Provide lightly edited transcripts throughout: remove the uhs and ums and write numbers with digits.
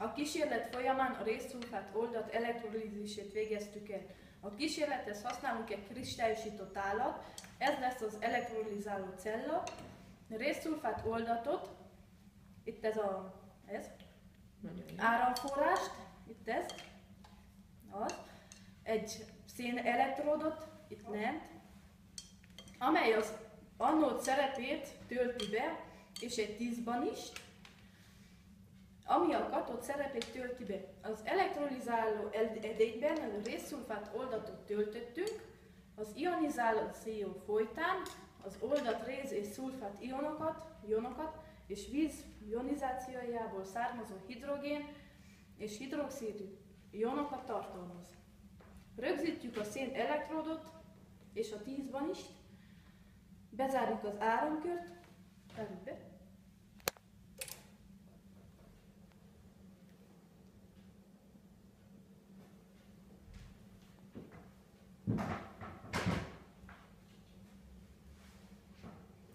A kísérlet folyamán a rézszulfát oldat elektrolízisét végeztük el. A kísérlethez használunk egy kristályosító tálat, ez lesz az elektrolizáló cella. A rézszulfát oldatot, itt ez áramforrást, itt ez, egy szén elektródot, itt lent, amely az anód szerepét tölti be, és egy tízbanist, ami a katód szerepét tölti be. Az elektrolizáló edényben a rézszulfát oldatot töltöttünk, az ionizáció folytán az oldat réz és szulfát ionokat és víz ionizációjából származó hidrogén és hidroxid ionokat tartalmaz. Rögzítjük a szén elektródot és a tízbanist, bezárjuk az áramkört, zárjuk be.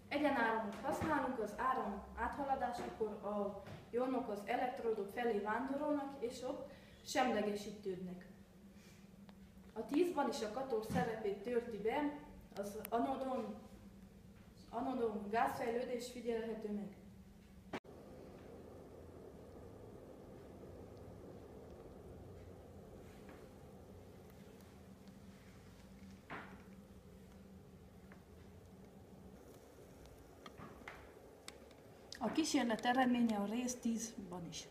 Egyenáramot használunk, az áram áthaladásakor a ionok az elektródok felé vándorolnak, és ott semlegesítődnek. A tízban is a katód szerepét tölti be, az anodon gázfejlődés figyelhető meg. A kísérlet eredménye a réz 10-ban is.